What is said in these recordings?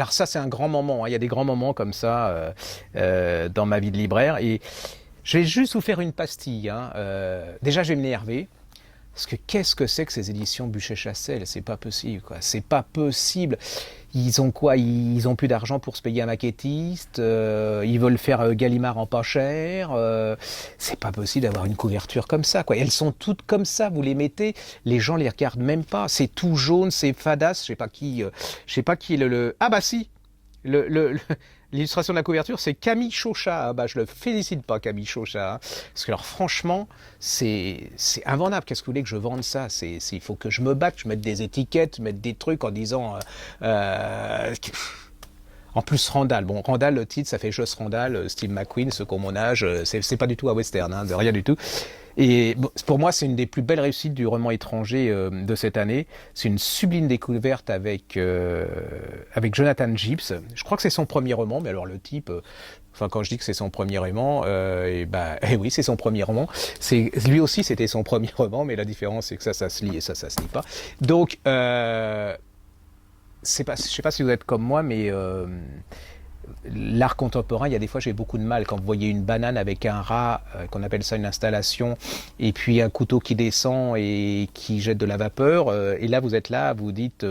alors ça, c'est un grand moment, hein. Il y a des grands moments comme ça dans ma vie de libraire. Et je vais juste vous faire une pastille, hein. Déjà, je vais m'énerver. Parce que qu'est-ce que c'est que ces éditions Buchet-Chassel? C'est pas possible, quoi. C'est pas possible. Ils ont quoi? Ils ont plus d'argent pour se payer un maquettiste. Ils veulent faire Gallimard en pas cher. C'est pas possible d'avoir une couverture comme ça, quoi. Et elles sont toutes comme ça. Vous les mettez, les gens les regardent même pas. C'est tout jaune, c'est fadasse. Je sais pas qui est Ah bah si. L'illustration de la couverture, c'est Camille Chauchat. Ah bah, je le félicite pas, Camille Chauchat, hein. Parce que alors franchement, c'est invendable. Qu'est-ce que vous voulez que je vende ça? Il faut que je me batte, je mette des étiquettes, mettre des trucs en disant... en plus, Randall. Bon, Randall, le titre, ça fait Joss Randall, Steve McQueen, ceux qui ont mon âge. C'est pas du tout un western, hein, de rien du tout. Et bon, pour moi, c'est une des plus belles réussites du roman étranger de cette année. C'est une sublime découverte avec Jonathan Gibbs. Je crois que c'est son premier roman, mais alors le type... Enfin, quand je dis que c'est son premier roman, oui, c'est son premier roman. Lui aussi, c'était son premier roman, mais la différence, c'est que ça se lit et ça se lit pas. Donc, je sais pas si vous êtes comme moi, mais l'art contemporain, il y a des fois j'ai beaucoup de mal quand vous voyez une banane avec un rat, qu'on appelle ça une installation, et puis un couteau qui descend et qui jette de la vapeur, et là vous êtes là, vous dites,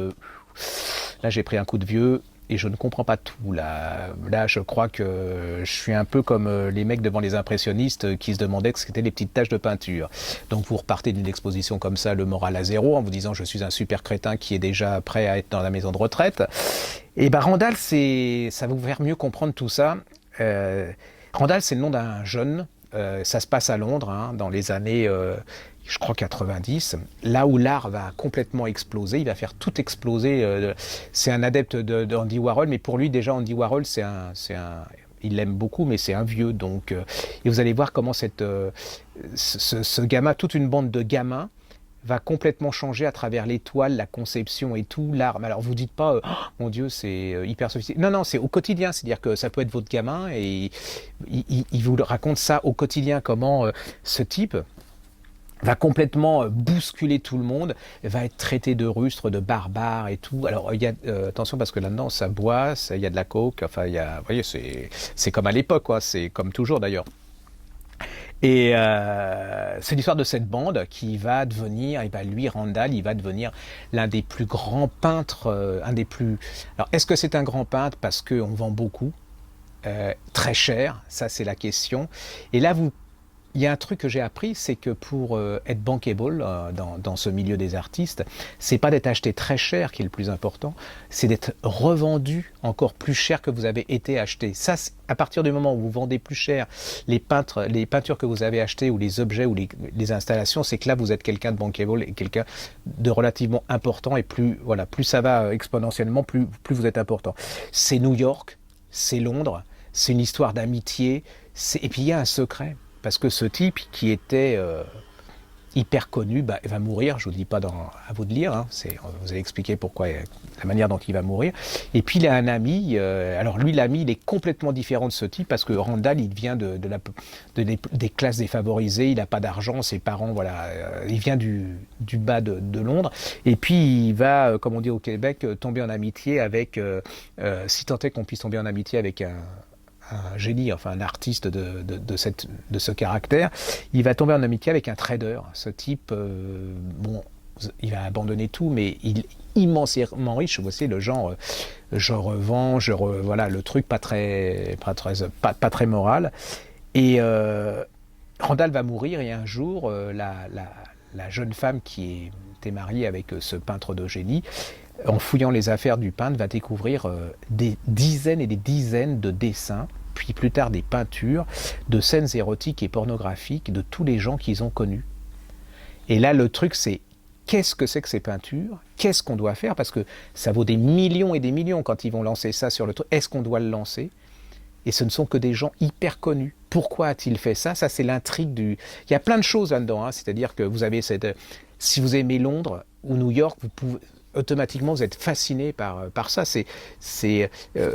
là j'ai pris un coup de vieux, et je ne comprends pas tout. Là, je crois que je suis un peu comme les mecs devant les impressionnistes qui se demandaient ce qu'étaient les petites taches de peinture. Donc vous repartez d'une exposition comme ça, le moral à zéro, en vous disant je suis un super crétin qui est déjà prêt à être dans la maison de retraite. Et ben Randall, ça va vous faire mieux comprendre tout ça. Randall, c'est le nom d'un jeune. Ça se passe à Londres, hein, dans les années... je crois 90, là où l'art va complètement exploser, il va faire tout exploser. C'est un adepte d'Andy Warhol, mais pour lui déjà Andy Warhol, il l'aime beaucoup, mais c'est un vieux. Donc, et vous allez voir comment ce gamin, toute une bande de gamins, va complètement changer à travers l'étoile, la conception et tout, l'art. Alors vous dites pas, oh, mon Dieu, c'est hyper sophistiqué. Non, non, c'est au quotidien, c'est-à-dire que ça peut être votre gamin et il vous raconte ça au quotidien, comment ce type va complètement bousculer tout le monde, va être traité de rustre, de barbare et tout. Alors, il y a, attention parce que là-dedans, ça boit, il y a de la coke, enfin, vous voyez, c'est comme à l'époque, quoi, c'est comme toujours d'ailleurs. Et c'est l'histoire de cette bande qui va devenir, et ben lui, Randall, il va devenir l'un des plus grands peintres, un des plus... Alors, est-ce que c'est un grand peintre parce qu'on vend beaucoup, très cher, ça c'est la question. Et là, il y a un truc que j'ai appris, c'est que pour être bankable dans ce milieu des artistes, c'est pas d'être acheté très cher qui est le plus important, c'est d'être revendu encore plus cher que vous avez été acheté. Ça, à partir du moment où vous vendez plus cher les peintures que vous avez achetées ou les objets ou les installations, c'est que là vous êtes quelqu'un de bankable et quelqu'un de relativement important et plus ça va exponentiellement, plus vous êtes important. C'est New York, c'est Londres, c'est une histoire d'amitié, et puis il y a un secret. Parce que ce type qui était hyper connu, il va mourir, je ne vous dis pas à vous de lire, hein, vous allez expliquer pourquoi, la manière dont il va mourir. Et puis il a un ami, alors lui l'ami il est complètement différent de ce type parce que Randall il vient des classes défavorisées, il n'a pas d'argent, ses parents, il vient du bas de Londres. Et puis il va, comme on dit au Québec, tomber en amitié avec, si tant est qu'on puisse tomber en amitié avec un génie, enfin un artiste de ce caractère, il va tomber en amitié avec un trader. Ce type, il va abandonner tout, mais il est immensément riche. Vous voyez le genre, je revends, voilà, le truc pas très moral. Et Randall va mourir et un jour, la jeune femme qui était mariée avec ce peintre de génie, en fouillant les affaires du peintre, va découvrir des dizaines et des dizaines de dessins, puis plus tard des peintures de scènes érotiques et pornographiques de tous les gens qu'ils ont connus. Et là, le truc, c'est qu'est-ce que c'est que ces peintures? Qu'est-ce qu'on doit faire? Parce que ça vaut des millions et des millions quand ils vont lancer ça sur le truc. Est-ce qu'on doit le lancer? Et ce ne sont que des gens hyper connus. Pourquoi a-t-il fait ça? Ça, c'est l'intrigue du... Il y a plein de choses là-dedans, hein. C'est-à-dire que vous avez si vous aimez Londres ou New York, vous pouvez... automatiquement vous êtes fasciné par ça.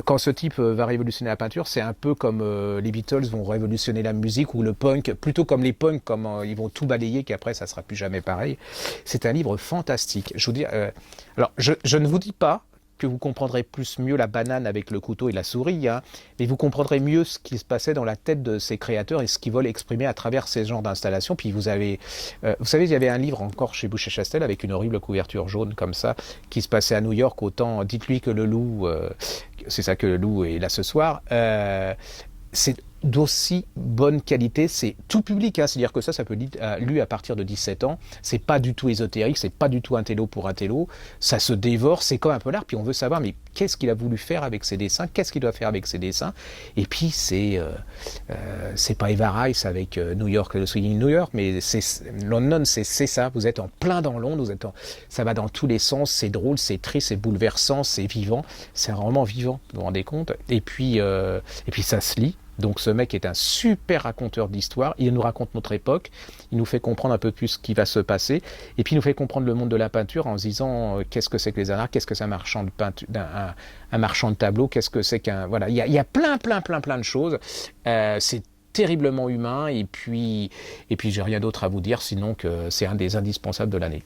Quand ce type va révolutionner la peinture, c'est un peu comme les Beatles vont révolutionner la musique ou le punk, plutôt comme les punks, ils vont tout balayer qu'après ça sera plus jamais pareil. C'est un livre fantastique. Je vous dis, alors je ne vous dis pas que vous comprendrez plus mieux la banane avec le couteau et la souris, hein, mais vous comprendrez mieux ce qui se passait dans la tête de ces créateurs et ce qu'ils veulent exprimer à travers ces genres d'installations. Puis vous savez, il y avait un livre encore chez Boucher-Chastel avec une horrible couverture jaune comme ça, qui se passait à New York, autant dites-lui que le loup, c'est ça que le loup est là ce soir, c'est d'aussi bonne qualité, c'est tout public, hein, c'est-à-dire que ça peut être lu à partir de 17 ans, c'est pas du tout ésotérique, c'est pas du tout un télo pour un télo, ça se dévore, c'est comme un polar, puis on veut savoir, mais qu'est-ce qu'il a voulu faire avec ses dessins, qu'est-ce qu'il doit faire avec ses dessins, et puis c'est pas Eva Rice avec New York, le Swinging New York, mais London, c'est ça, vous êtes en plein dans Londres, ça va dans tous les sens, c'est drôle, c'est triste, c'est bouleversant, c'est vivant, c'est un roman vivant, vous vous rendez compte, et puis ça se lit. Donc ce mec est un super raconteur d'histoire, il nous raconte notre époque, il nous fait comprendre un peu plus ce qui va se passer, et puis il nous fait comprendre le monde de la peinture en se disant qu'est-ce que c'est que les anards, qu'est-ce que c'est un marchand de peinture, un marchand de tableaux, qu'est-ce que c'est qu'un... Voilà, il y a plein de choses, c'est terriblement humain, et puis j'ai rien d'autre à vous dire, sinon que c'est un des indispensables de l'année.